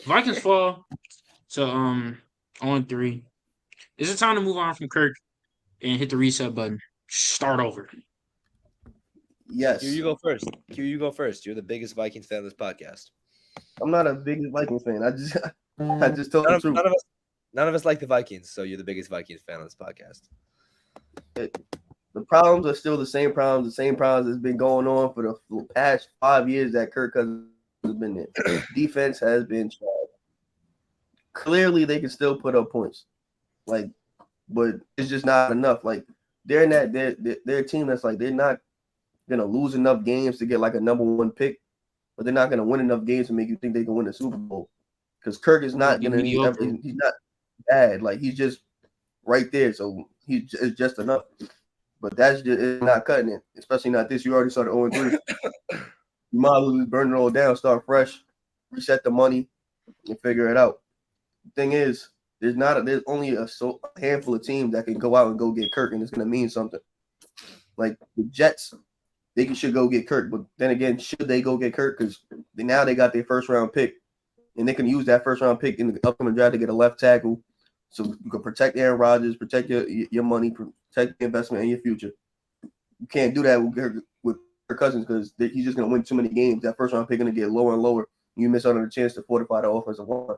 Vikings fall to on 3. Is it time to move on from Kirk and hit the reset button? Start over. Q, Yes. you go first. Q, you go first. You're the biggest Vikings fan of this podcast. I'm not a big Vikings fan. I just told None the of, truth. none of us, none of us like the Vikings, so you're the biggest Vikings fan of this podcast. The problems are still the same problems that's been going on for the past 5 years that Kirk Cousins has been there. Defense has been trash. Clearly, they can still put up points, like, but it's just not enough. Like, they're in that they're a team that's like they're not gonna lose enough games to get like a number one pick, but they're not gonna win enough games to make you think they can win the Super Bowl. Because Kirk is They're gonna not be gonna mediocre. he's not bad. Like he's just right there, so it's just enough. But that's just it's not cutting it, especially not this. You already started 0-3. You might as well just burn it all down, start fresh, reset the money, and figure it out. The thing is, there's only a handful of teams that can go out and go get Kirk, and it's gonna mean something. Like the Jets, should go get Kirk, but then again, should they go get Kirk? Because now they got their first round pick, and they can use that first round pick in the upcoming draft to get a left tackle, so you can protect Aaron Rodgers, protect your money, protect the investment in your future. You can't do that with Kirk Cousins because he's just going to win too many games. That first round pick going to get lower and lower. You miss out on the chance to fortify the offensive line.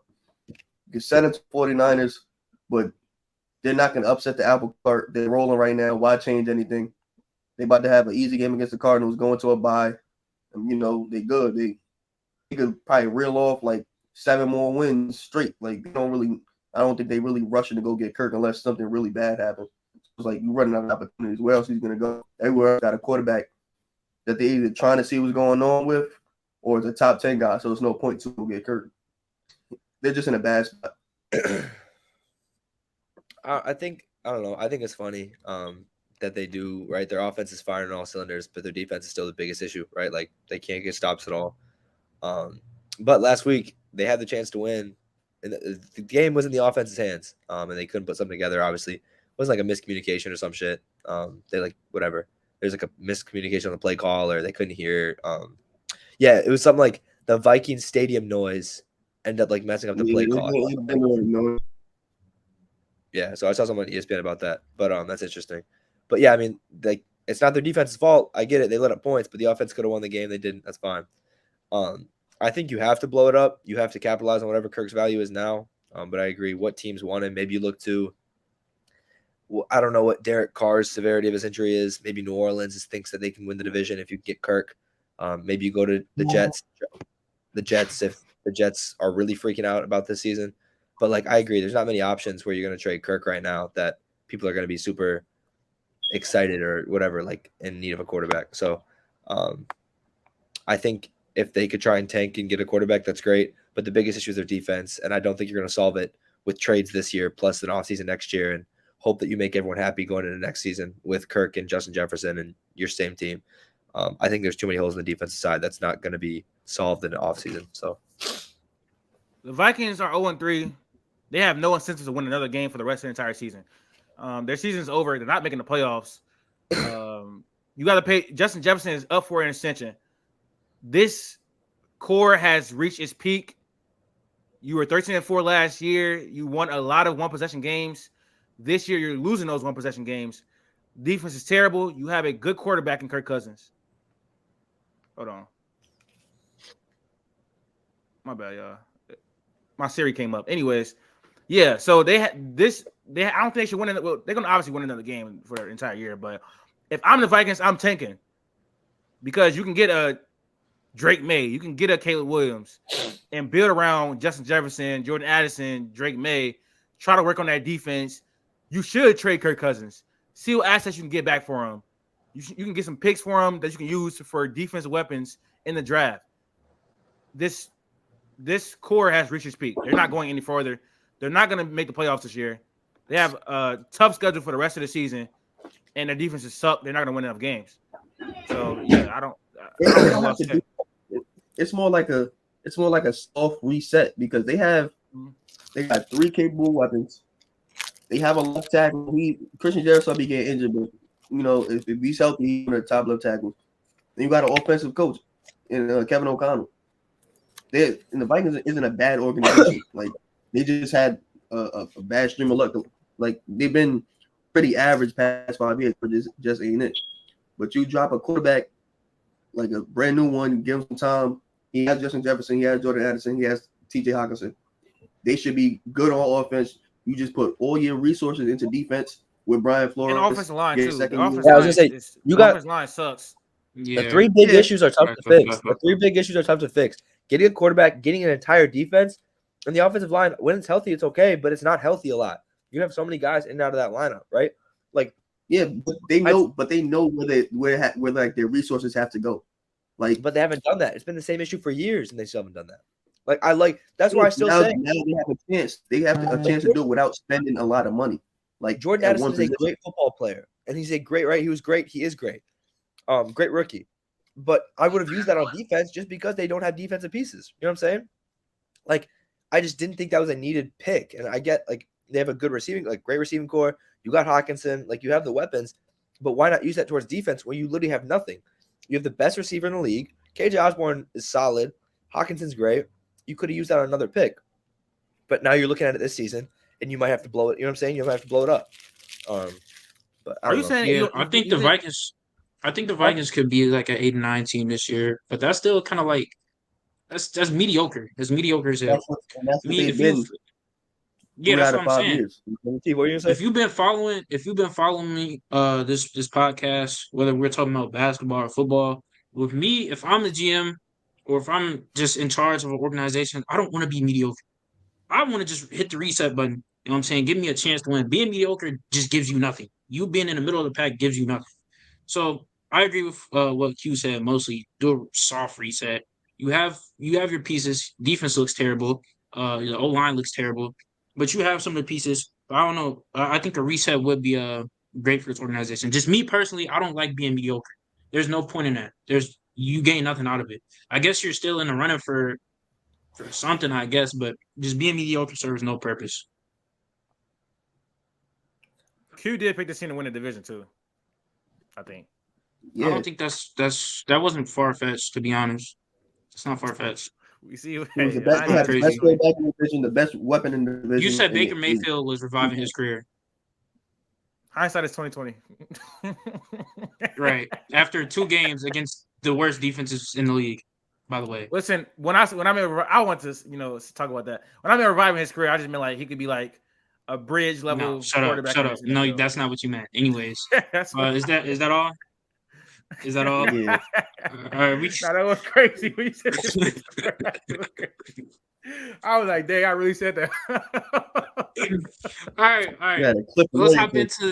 You can send it to 49ers, but they're not going to upset the apple cart. They're rolling right now. Why change anything? They about to have an easy game against the Cardinals, going to a bye. And, they good. They could probably reel off like 7 more wins straight. Like I don't think they really rushing to go get Kirk unless something really bad happens. It's like you running out of opportunities. Where else he's gonna go? Everywhere else got a quarterback that they either trying to see what's going on with, or it's a top 10 guy. So there's no point to go get Kirk. They're just in a bad spot. I don't know. I think it's funny that they do, right? Their offense is firing on all cylinders, but their defense is still the biggest issue, right? Like they can't get stops at all. But last week they had the chance to win, and the game was in the offense's hands, and they couldn't put something together. Obviously, it wasn't like a miscommunication or some shit. They like whatever. There's like a miscommunication on the play call, or they couldn't hear. Yeah, it was something like the Vikings stadium noise ended up like messing up the play call. Yeah, so I saw someone on ESPN about that, but that's interesting. But yeah, I mean, like it's not their defense's fault. I get it; they let up points, but the offense could have won the game. They didn't. That's fine. I think you have to blow it up. You have to capitalize on whatever Kirk's value is now. But I agree. What teams want him? Maybe you look to. Well, I don't know what Derek Carr's severity of his injury is. Maybe New Orleans thinks that they can win the division if you get Kirk. Maybe you go to the Jets. The Jets, if the Jets are really freaking out about this season. But like I agree, there's not many options where you're going to trade Kirk right now that people are going to be super excited or whatever, like in need of a quarterback. So I think if they could try and tank and get a quarterback, that's great. But the biggest issue is their defense, and I don't think you're going to solve it with trades this year plus an offseason next year and hope that you make everyone happy going into next season with Kirk and Justin Jefferson and your same team. I think there's too many holes in the defensive side. That's not going to be solved in the offseason. So the Vikings are 0-3. They have no incentive to win another game for the rest of the entire season. Their season's over. They're not making the playoffs. You got to pay. Justin Jefferson is up for an extension. This core has reached its peak. You were 13-4 last year. You won a lot of one-possession games. This year, you're losing those one-possession games. Defense is terrible. You have a good quarterback in Kirk Cousins. Hold on. My bad, y'all. My Siri came up. Anyways, yeah. So they had this. I don't think they should win. Well, they're gonna obviously win another game for their entire year. But if I'm the Vikings, I'm tanking because you can get a Drake May, you can get a Caleb Williams, and build around Justin Jefferson, Jordan Addison, Drake May. Try to work on that defense. You should trade Kirk Cousins. See what assets you can get back for him. You can get some picks for him that you can use for defensive weapons in the draft. This core has reached its peak. They're not going any further. They're not going to make the playoffs this year. They have a tough schedule for the rest of the season, and their defenses suck. They're not going to win enough games. So yeah, I don't know what to say. It's more like a soft reset because they got 3 capable weapons. They have a left tackle. Christian Jefferson be getting injured, but if he's healthy, he's one of the top left tackles. Then you got an offensive coach in Kevin O'Connell. the Vikings isn't a bad organization. Like they just had a bad stream of luck. Like they've been pretty average past 5 years, but just ain't it. But you drop a quarterback like a brand new one, give him some time. He has Justin Jefferson, he has Jordan Addison, he has T.J. Hawkinson. They should be good on offense. You just put all your resources into defense with Brian Flores. And offensive line too. The I was gonna say, you got offensive line sucks. the three big issues are tough to fix. The three big issues are tough to fix. Getting a quarterback, getting an entire defense, and the offensive line. When it's healthy, it's okay, but it's not healthy a lot. You have so many guys in and out of that lineup, right? Like, yeah, but they know where like their resources have to go. Like, but they haven't done that. It's been the same issue for years, and they still haven't done that. That's why I still say now they have a chance. They have a chance to do it without spending a lot of money. Like Jordan Addison is a great football player, and he's a great, right? He was great. He is great. Great rookie. But I would have used that on defense just because they don't have defensive pieces. You know what I'm saying? Like, I just didn't think that was a needed pick. And I get, like, they have a good great receiving core. You got Hawkinson. Like, you have the weapons. But why not use that towards defense when you literally have nothing? You have the best receiver in the league. KJ Osborne is solid. Hawkinson's great. You could have used that on another pick. But now you're looking at it this season, and you might have to blow it. You know what I'm saying? You might have to blow it up. But Are you saying? Yeah, I think the Vikings could be like an 8-9 team this year, but that's still kind of like that's mediocre. That's mediocre as hell. That's what they've been. Yeah, that's what I'm saying. Years. What are you saying? If you've been following me, this podcast, whether we're talking about basketball or football, with me, if I'm the GM or if I'm just in charge of an organization, I don't want to be mediocre. I want to just hit the reset button. You know what I'm saying? Give me a chance to win. Being mediocre just gives you nothing. You being in the middle of the pack gives you nothing. So I agree with what Q said mostly. Do a soft reset. You have your pieces. Defense looks terrible. The O line looks terrible, but you have some of the pieces. I don't know. I think a reset would be great for this organization. Just me personally, I don't like being mediocre. There's no point in that. You gain nothing out of it. I guess you're still in the running for something, I guess, but just being mediocre serves no purpose. Q did pick this team to win the division too, I think. Yeah. I don't think that wasn't far fetched, to be honest. It's not far fetched. We see the best quarterback in the division, the best weapon in the division. You said Baker Mayfield was reviving his career. Hindsight is 2020. Right. After 2 games against the worst defenses in the league, by the way. Listen, I want to talk about that. When I mean reviving his career, I just meant like he could be like a bridge level. No, shut up. No, that's not what you meant. Anyways, is that all? Is that all? Yeah. That was crazy. When you said I was like, dang, I really said that. All right. Let's hop into